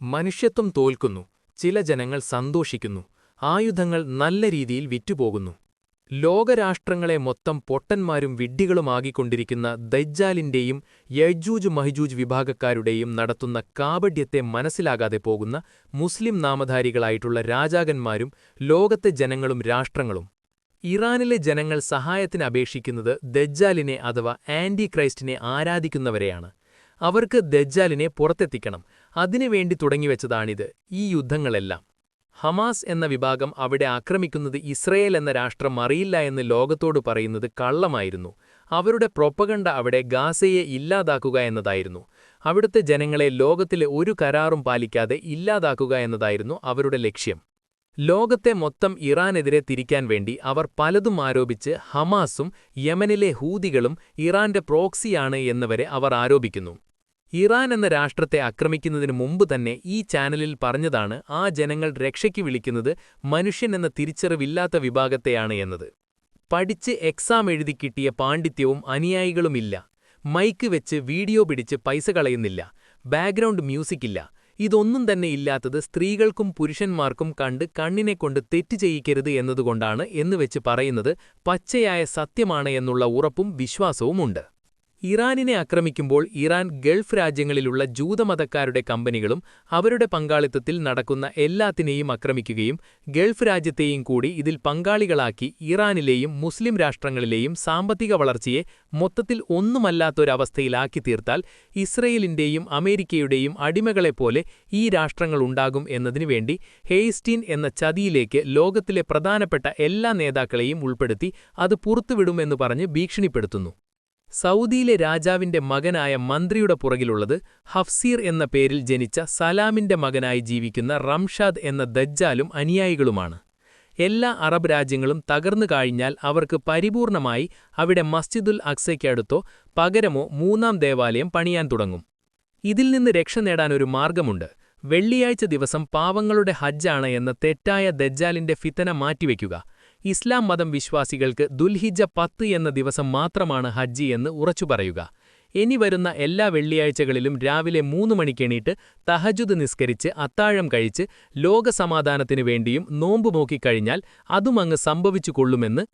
മനുഷ്യത്വം തോൽക്കുന്നു, ചില ജനങ്ങൾ സന്തോഷിക്കുന്നു, ആയുധങ്ങൾ നല്ല രീതിയിൽ വിറ്റുപോകുന്നു. ലോകരാഷ്ട്രങ്ങളെ മൊത്തം പൊട്ടന്മാരും വിഡ്ഢികളുമാകിക്കൊണ്ടിരിക്കുന്ന ദജ്ജാലിന്റെയും യജൂജ് മഹ്ജൂജ് വിഭാഗക്കാരുടെയും നടത്തുന്ന കാപഢ്യത്തെ മനസ്സിലാകാതെ പോകുന്ന മുസ്ലിം നാമധാരികളായിട്ടുള്ള രാജാക്കന്മാരും ലോകത്തെ ജനങ്ങളും രാഷ്ട്രങ്ങളും. ഇറാനിലെ ജനങ്ങൾ സഹായത്തിന് അപേക്ഷിക്കുന്നത് ദജ്ജാലിനെ അഥവാ ആന്റി ക്രൈസ്റ്റിനെ ആരാധിക്കുന്നവരെയാണ്. അവർക്ക് ദജ്ജാലിനെ പുറത്തെത്തിക്കണം, അതിനുവേണ്ടി തുടങ്ങിവെച്ചതാണിത്, ഈ യുദ്ധങ്ങളെല്ലാം. ഹമാസ് എന്ന വിഭാഗം അവിടെ ആക്രമിക്കുന്നത് ഇസ്രയേൽ എന്ന രാഷ്ട്രം അറിയില്ല എന്ന് ലോകത്തോട് പറയുന്നത് കള്ളമായിരുന്നു. അവരുടെ പ്രൊപ്പഗണ്ട അവിടെ ഗാസയെ ഇല്ലാതാക്കുക എന്നതായിരുന്നു. അവിടുത്തെ ജനങ്ങളെ ലോകത്തിലെ ഒരു കരാറും പാലിക്കാതെ ഇല്ലാതാക്കുക എന്നതായിരുന്നു അവരുടെ ലക്ഷ്യം. ലോകത്തെ മൊത്തം ഇറാനെതിരെ തിരിക്കാൻ വേണ്ടി അവർ പലതും ആരോപിച്ച് ഹമാസും യമനിലെ ഹൂതികളും ഇറാന്റെ പ്രോക്സിയാണ് എന്നവരെ അവർ ആരോപിക്കുന്നു. ഇറാൻ എന്ന രാഷ്ട്രത്തെ ആക്രമിക്കുന്നതിനു മുമ്പ് തന്നെ ഈ ചാനലിൽ പറഞ്ഞതാണ് ആ ജനങ്ങൾ രക്ഷയ്ക്ക് വിളിക്കുന്നത് മനുഷ്യൻ എന്ന തിരിച്ചറിവില്ലാത്ത വിഭാഗത്തെയാണ് എന്നത്. പഠിച്ച് എക്സാം എഴുതി കിട്ടിയ പാണ്ഡിത്യവും അനുയായികളുമില്ല. മൈക്ക് വെച്ച് വീഡിയോ പിടിച്ച് പൈസ കളയുന്നില്ല. ബാക്ക്ഗ്രൗണ്ട് മ്യൂസിക്കില്ല. ഇതൊന്നും തന്നെ ഇല്ലാത്തത് സ്ത്രീകൾക്കും പുരുഷന്മാർക്കും കണ്ട് കണ്ണിനെക്കൊണ്ട് തെറ്റ് ചെയ്യിക്കരുത് എന്നതുകൊണ്ടാണ് എന്നുവെച്ച് പറയുന്നത് പച്ചയായ സത്യമാണ് എന്നുള്ള ഉറപ്പും വിശ്വാസവുമുണ്ട്. ഇറാനിനെ ആക്രമിക്കുമ്പോൾ ഇറാൻ ഗൾഫ് രാജ്യങ്ങളിലുള്ള ജൂതമതക്കാരുടെ കമ്പനികളും അവരുടെ പങ്കാളിത്തത്തിൽ നടക്കുന്ന എല്ലാത്തിനെയും ആക്രമിക്കുകയും ഗൾഫ് രാജ്യത്തെയും കൂടി ഇതിൽ പങ്കാളികളാക്കി ഇറാനിലെയും മുസ്ലിം രാഷ്ട്രങ്ങളിലെയും സാമ്പത്തിക വളർച്ചയെ മൊത്തത്തിൽ ഒന്നുമല്ലാത്തൊരവസ്ഥയിലാക്കി തീർത്താൽ ഇസ്രയേലിന്റെയും അമേരിക്കയുടെയും അടിമകളെപ്പോലെ ഈ രാഷ്ട്രങ്ങളുണ്ടാകും എന്നതിനുവേണ്ടി ഹെയ്സ്റ്റീൻ എന്ന ചതിയിലേക്ക് ലോകത്തിലെ പ്രധാനപ്പെട്ട എല്ലാ നേതാക്കളെയും ഉൾപ്പെടുത്തി അത് പുറത്തുവിടുമെന്ന് പറഞ്ഞ് ഭീഷണിപ്പെടുത്തുന്നു. സൗദിയിലെ രാജാവിന്റെ മകനായ മന്ത്രിയുടെ പുറകിലുള്ളത് ഹഫ്സീർ എന്ന പേരിൽ ജനിച്ച സലാമിന്റെ മകനായി ജീവിക്കുന്ന റംഷാദ് എന്ന ദജ്ജാലും അനുയായികളുമാണ്. എല്ലാ അറബ് രാജ്യങ്ങളും തകർന്നു കഴിഞ്ഞാൽ അവർക്ക് പരിപൂർണമായി അവിടെ മസ്ജിദുൽ അക്സയ്ക്കടുത്തോ പകരമോ മൂന്നാം ദേവാലയം പണിയാൻ തുടങ്ങും. ഇതിൽ നിന്ന് രക്ഷ നേടാൻ ഒരു മാർഗമുണ്ട്. വെള്ളിയാഴ്ച ദിവസം പാവങ്ങളുടെ ഹജ്ജാണ് എന്ന തെറ്റായ ദജ്ജാലിന്റെ ഫിത്തന മാറ്റിവെക്കുക. ഇസ്ലാം മതം വിശ്വാസികൾക്ക് ദുൽഹിജ്ജ 10 എന്ന ദിവസം മാത്രമാണ് ഹജ്ജ് എന്ന് ഉറച്ചു പറയുക. ഇനി വരുന്ന എല്ലാ വെള്ളിയാഴ്ചകളിലും രാവിലെ 3 മണിക്കെണീറ്റ് തഹജുദ് നിസ്കരിച്ച് അത്താഴം കഴിച്ച് ലോകസമാധാനത്തിനു വേണ്ടിയും നോമ്പ് നോക്കിക്കഴിഞ്ഞാൽ അതുമങ്ങ് സംഭവിച്ചു കൊള്ളുമെന്ന്